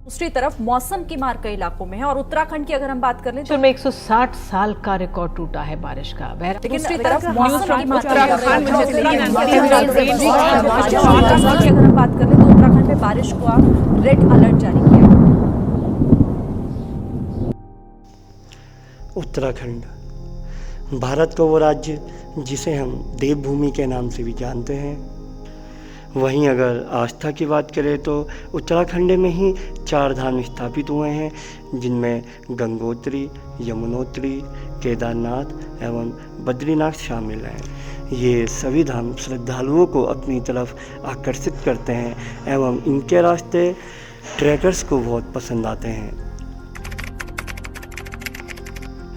दूसरी तरफ मौसम की मार कई इलाकों में है और उत्तराखंड की अगर हम बात कर लें तो में 160 साल का रिकॉर्ड टूटा है बारिश का। लेकिन दूसरी तरफ मौसम की मार उत्तराखंड की अगर हम बात कर लें तो उत्तराखंड में बारिश का रेड अलर्ट जारी किया है। उत्तराखंड भारत का वो राज्य जिसे हम देवभूमि के नाम से भी जानते हैं। वहीं अगर आस्था की बात करें तो उत्तराखंड में ही 4 धाम स्थापित हुए हैं, जिनमें गंगोत्री, यमुनोत्री, केदारनाथ एवं बद्रीनाथ शामिल हैं। ये सभी धाम श्रद्धालुओं को अपनी तरफ आकर्षित करते हैं एवं इनके रास्ते ट्रैकर्स को बहुत पसंद आते हैं।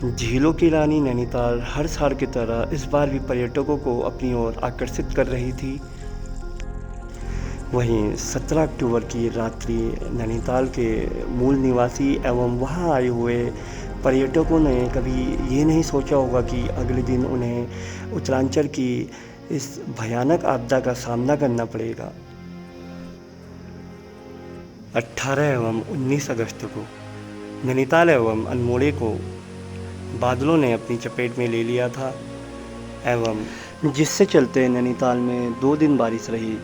झीलों की रानी नैनीताल हर साल की तरह इस बार भी पर्यटकों को अपनी ओर आकर्षित कर रही थी। वहीं 17 अक्टूबर की रात्रि नैनीताल के मूल निवासी एवं वहां आए हुए पर्यटकों ने कभी ये नहीं सोचा होगा कि अगले दिन उन्हें उत्तरांचल की इस भयानक आपदा का सामना करना पड़ेगा। 18 एवं 19 अगस्त को नैनीताल एवं अल्मोड़े को बादलों ने अपनी चपेट में ले लिया था एवं जिससे चलते नैनीताल में 2 दिन बारिश रही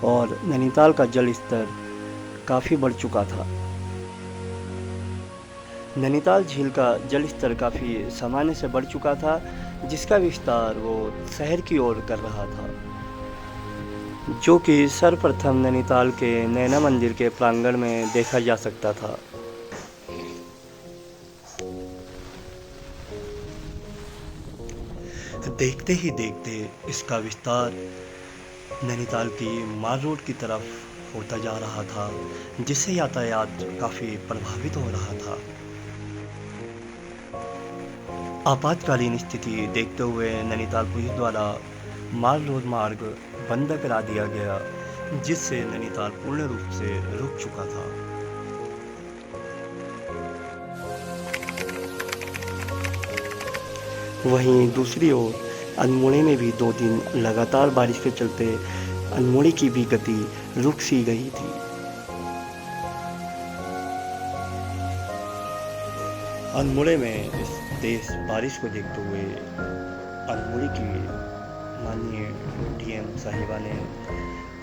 और नैनीताल का जल स्तर काफ़ी बढ़ चुका था। नैनीताल झील का जल स्तर काफ़ी सामान्य से बढ़ चुका था, जिसका विस्तार वो शहर की ओर कर रहा था, जो कि सर्वप्रथम नैनीताल के नैना मंदिर के प्रांगण में देखा जा सकता था। देखते ही देखते इसका विस्तार नैनीताल की माल रोड की तरफ होता जा रहा था, जिससे यातायात काफ़ी प्रभावित हो रहा था। आपातकालीन स्थिति देखते हुए नैनीताल पुलिस द्वारा माल रोड मार्ग बंद करा दिया गया, जिससे नैनीताल पूर्ण रूप से रुक चुका था। वहीं दूसरी ओर अल्मोड़े में भी 2 दिन लगातार बारिश के चलते अल्मोड़े की भी गति रुक सी गई थी। अल्मोड़े में इस तेज बारिश को देखते हुए अल्मोड़े की माननीय डीएम साहिबा ने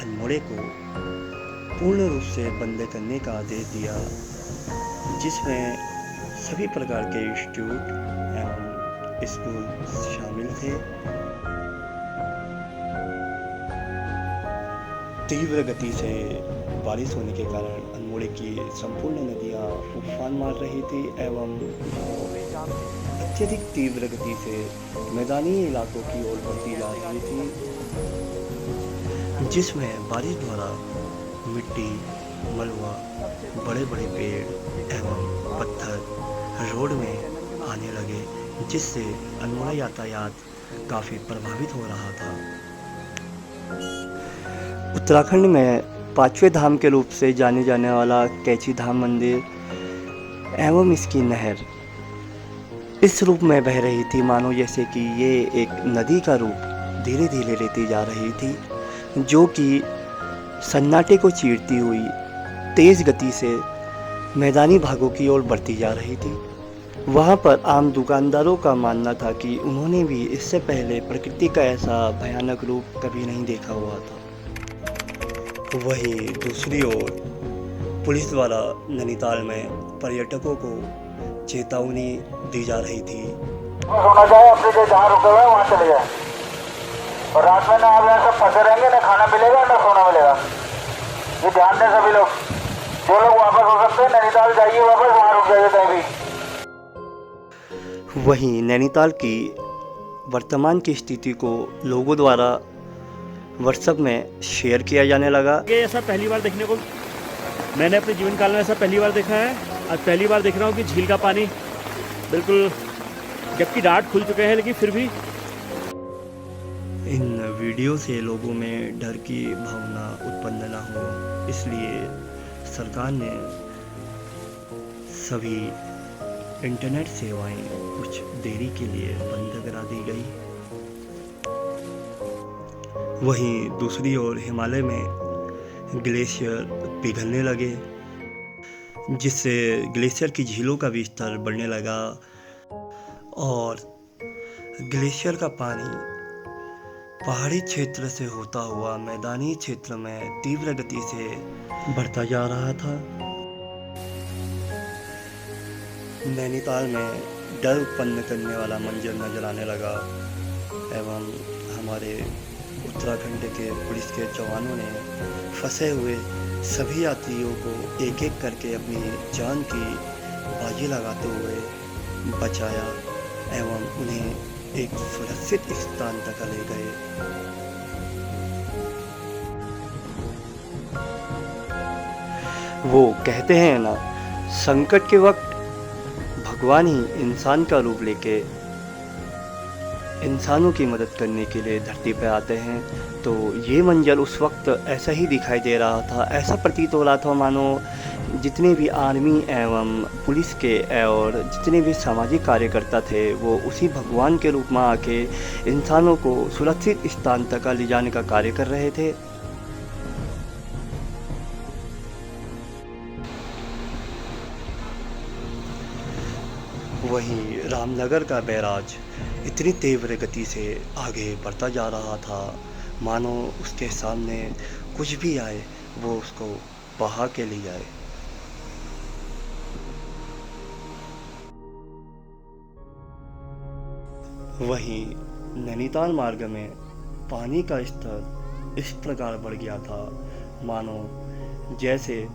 अल्मोड़े को पूर्ण रूप से बंद करने का आदेश दिया, जिसमें सभी प्रकार के इंस्टीट्यूट एवं स्कूल शामिल थे। तीव्र गति से बारिश होने के कारण अल्मोड़े की संपूर्ण नदियां उफान मार रही थी एवं अत्यधिक तीव्र गति से मैदानी इलाकों की ओर बढ़ती जा रही थी, जिसमें बारिश द्वारा मिट्टी, मलबा, बड़े बड़े पेड़ एवं पत्थर रोड में आने लगे, जिससे अल्मोड़ा यातायात काफ़ी प्रभावित हो रहा था। उत्तराखंड में 5वें धाम के रूप से जाने जाने वाला कैची धाम मंदिर एवं इसकी नहर इस रूप में बह रही थी, मानो जैसे कि ये एक नदी का रूप धीरे धीरे लेती जा रही थी, जो कि सन्नाटे को चीरती हुई तेज गति से मैदानी भागों की ओर बढ़ती जा रही थी। वहाँ पर आम दुकानदारों का मानना था कि उन्होंने भी इससे पहले प्रकृति का ऐसा भयानक रूप कभी नहीं देखा हुआ था। वहीं दूसरी ओर पुलिस द्वारा नैनीताल में पर्यटकों को चेतावनी दी जा रही थी। सोना जाए अपने जो जहाँ रुके हुए वहाँ चले जाए और रात में ना आप यहाँ सब फंसे रहेंगे, ना खाना मिलेगा ना सोना मिलेगा। ये ध्यान दें सभी लोग, जो लोग वापस हो सकते हैं नैनीताल जाइए, वापस वहाँ रुक जाइए कहीं भी। वहीं नैनीताल की वर्तमान की स्थिति को लोगों द्वारा व्हाट्सएप में शेयर किया जाने लगा। ये ऐसा पहली बार देखने को मैंने अपने जीवन काल में ऐसा पहली बार देखा है। आज पहली बार देख रहा हूँ कि झील का पानी बिल्कुल, जबकि डाट खुल चुके हैं, लेकिन फिर भी इन वीडियो से लोगों में डर की भावना उत्पन्न न हो, इसलिए सरकार ने सभी इंटरनेट सेवाएं कुछ देरी के लिए बंद करा दी गई। वहीं दूसरी ओर हिमालय में ग्लेशियर पिघलने लगे। जिससे ग्लेशियर की झीलों का भी स्तर बढ़ने लगा और ग्लेशियर का पानी पहाड़ी क्षेत्र से होता हुआ मैदानी क्षेत्र में तीव्र गति से बढ़ता जा रहा था। नैनीताल में डर उत्पन्न करने वाला मंजर नजर आने लगा एवं हमारे उत्तराखंड के पुलिस के जवानों ने फंसे हुए सभी यात्रियों को एक एक करके अपनी जान की बाजी लगाते हुए बचाया एवं उन्हें एक सुरक्षित स्थान तक ले गए। वो कहते हैं ना, संकट के वक्त भगवान ही इंसान का रूप लेके इंसानों की मदद करने के लिए धरती पर आते हैं। तो ये मंजर उस वक्त ऐसा ही दिखाई दे रहा था, ऐसा प्रतीत हो रहा था मानो जितने भी आर्मी एवं पुलिस के और जितने भी सामाजिक कार्यकर्ता थे वो उसी भगवान के रूप में आके इंसानों को सुरक्षित स्थान तक ले जाने का कार्य कर रहे थे। वहीं रामनगर का बैराज इतनी तीव्र गति से आगे बढ़ता जा रहा था मानो उसके सामने कुछ भी आए वो उसको बहा के ले जाए। वहीं नैनीताल मार्ग में पानी का स्तर इस प्रकार बढ़ गया था मानो जैसे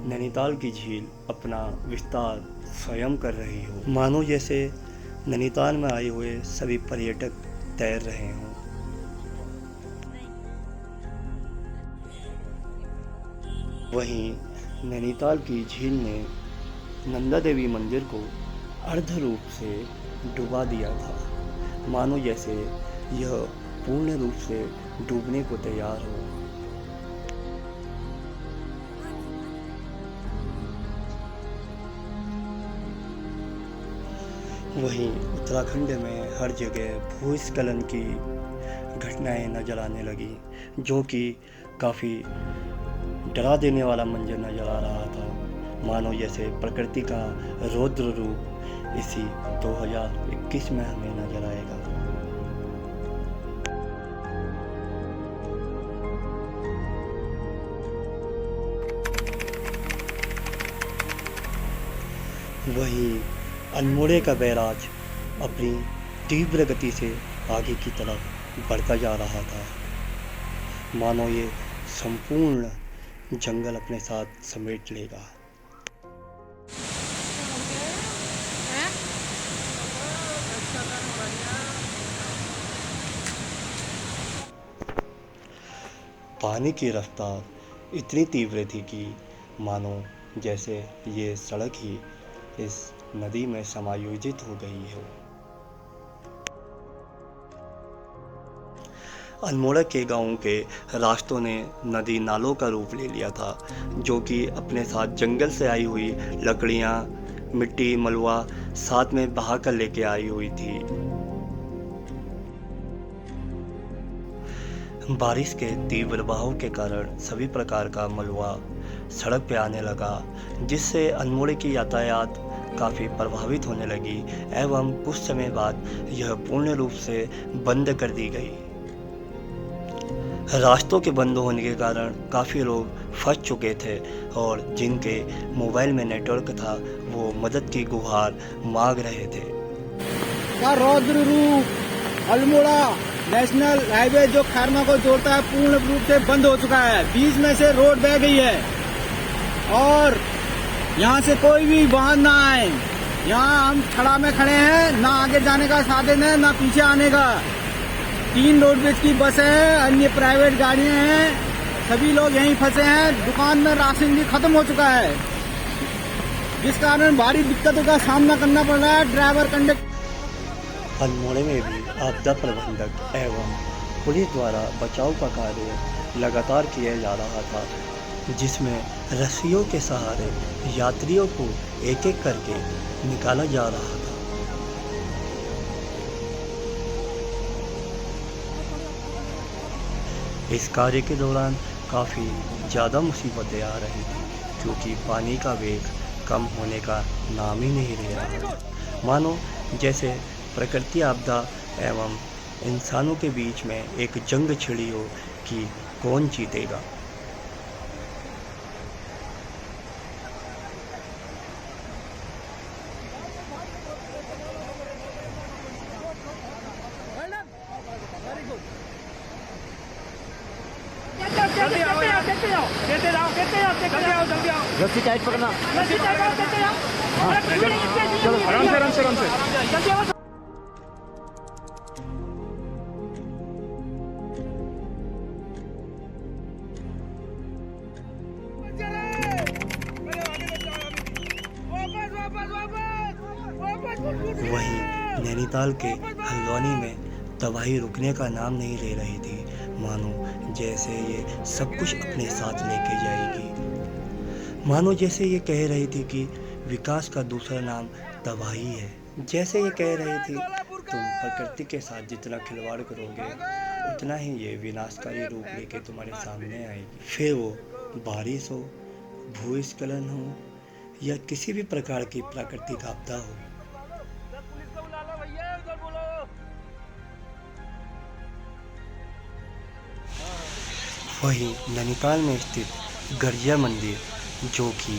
नैनीताल की झील अपना विस्तार स्वयं कर रही हो, मानो जैसे नैनीताल में आए हुए सभी पर्यटक तैर रहे हों। वहीं नैनीताल की झील ने नंदा देवी मंदिर को अर्ध रूप से डुबा दिया था, मानो जैसे यह पूर्ण रूप से डूबने को तैयार हो। वहीं उत्तराखंड में हर जगह भूस्खलन की घटनाएं नजर आने लगी, जो कि काफ़ी डरा देने वाला मंजर नजर आ रहा था, मानो जैसे प्रकृति का रौद्र रूप इसी 2021 में हमें नजर आएगा। वहीं अल्मोड़े का बैराज अपनी तीव्र गति से आगे की तरफ बढ़ता जा रहा था, मानो ये संपूर्ण जंगल अपने साथ समेट लेगा। पानी की रफ्तार इतनी तीव्र थी कि मानो जैसे ये सड़क ही इस नदी में समायोजित हो गई हो। अल्मोड़ा के गांवों के रास्तों ने नदी नालों का रूप ले लिया था, जो कि अपने साथ जंगल से आई हुई लकड़ियां, मिट्टी, मलबा साथ में बहा कर लेके आई हुई थी। बारिश के तीव्र बहाव के कारण सभी प्रकार का मलबा सड़क पे आने लगा, जिससे अल्मोड़े की यातायात काफ़ी प्रभावित होने लगी एवं कुछ समय बाद यह पूर्ण रूप से बंद कर दी गई। रास्तों के बंद होने के कारण काफ़ी लोग फंस चुके थे और जिनके मोबाइल में नेटवर्क था वो मदद की गुहार मांग रहे थे। का रौद्र रूप अल्मोड़ा नेशनल हाईवे जो खैरमा को जोड़ता है पूर्ण रूप से बंद हो चुका है। बीच में से रोड बह गई है और यहाँ से कोई भी वाहन ना आए। यहाँ हम खड़ा में खड़े हैं, ना आगे जाने का साधन है ना पीछे आने का। 3 रोडवेज की बस है, अन्य प्राइवेट गाड़ियां हैं, सभी लोग यहीं फंसे हैं। दुकान में राशन भी खत्म हो चुका है, जिस कारण भारी दिक्कतों का सामना करना पड़ रहा है ड्राइवर कंडक्टर। अल्मोड़े में भी आपदा प्रबंधक एवं पुलिस द्वारा बचाव का कार्य लगातार किया जा रहा था, जिसमें रस्सियों के सहारे यात्रियों को एक एक करके निकाला जा रहा था। इस कार्य के दौरान काफ़ी ज़्यादा मुसीबतें आ रही थी, क्योंकि पानी का वेग कम होने का नाम ही नहीं ले रहा है। मानो जैसे प्रकृति आपदा एवं इंसानों के बीच में एक जंग छिड़ी हो कि कौन जीतेगा। रस्सी टाइट पकड़ना। आराम से आराम से आराम से। वहीं नैनीताल के हल्द्वानी में तबाही रुकने का नाम नहीं ले रही थी। मानो जैसे ये सब कुछ अपने साथ लेके जाएगी। मानो जैसे ये कह रही थी कि विकास का दूसरा नाम तबाही है। जैसे ये कह रही थी तुम प्रकृति के साथ जितना खिलवाड़ करोगे उतना ही ये विनाशकारी रूप लेके तुम्हारे सामने आएगी। फिर वो बारिश हो, भूस्खलन हो या किसी भी प्रकार की प्राकृतिक आपदा हो। वहीं नैनीताल में स्थित गर्जिया मंदिर जो कि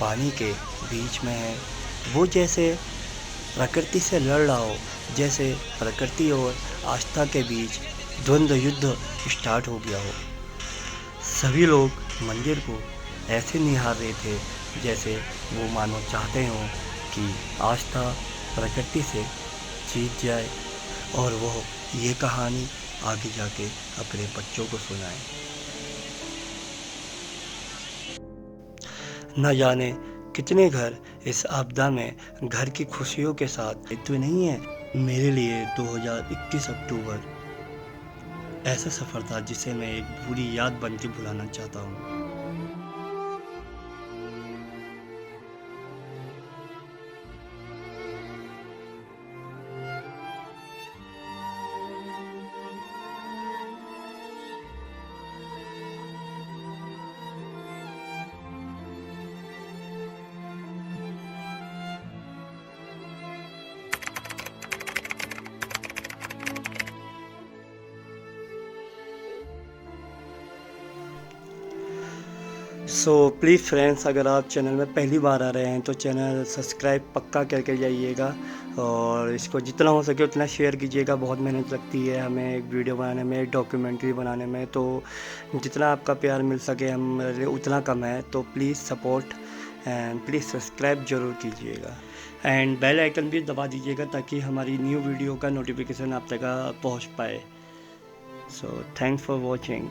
पानी के बीच में है, वो जैसे प्रकृति से लड़ रहा हो, जैसे प्रकृति और आस्था के बीच द्वंद्व युद्ध स्टार्ट हो गया हो। सभी लोग मंदिर को ऐसे निहार रहे थे जैसे वो मानो चाहते हों कि आस्था प्रकृति से जीत जाए और वो ये कहानी आगे जाके अपने बच्चों को सुनाए। न जाने कितने घर इस आपदा में घर की खुशियों के साथ इतने नहीं है। मेरे लिए 2021 अक्टूबर ऐसा सफ़र था जिसे मैं एक बुरी याद बन के भुलाना चाहता हूँ। सो प्लीज़ फ्रेंड्स, अगर आप चैनल में पहली बार आ रहे हैं तो चैनल सब्सक्राइब पक्का करके जाइएगा और इसको जितना हो सके उतना शेयर कीजिएगा। बहुत मेहनत लगती है हमें एक वीडियो बनाने में, एक डॉक्यूमेंट्री बनाने में, तो जितना आपका प्यार मिल सके हम उतना कम है। तो please support and please subscribe ज़रूर कीजिएगा एंड बेल आइकन भी दबा दीजिएगा ताकि हमारी न्यू वीडियो का नोटिफिकेशन आप तक पहुँच पाए। So thanks for watching.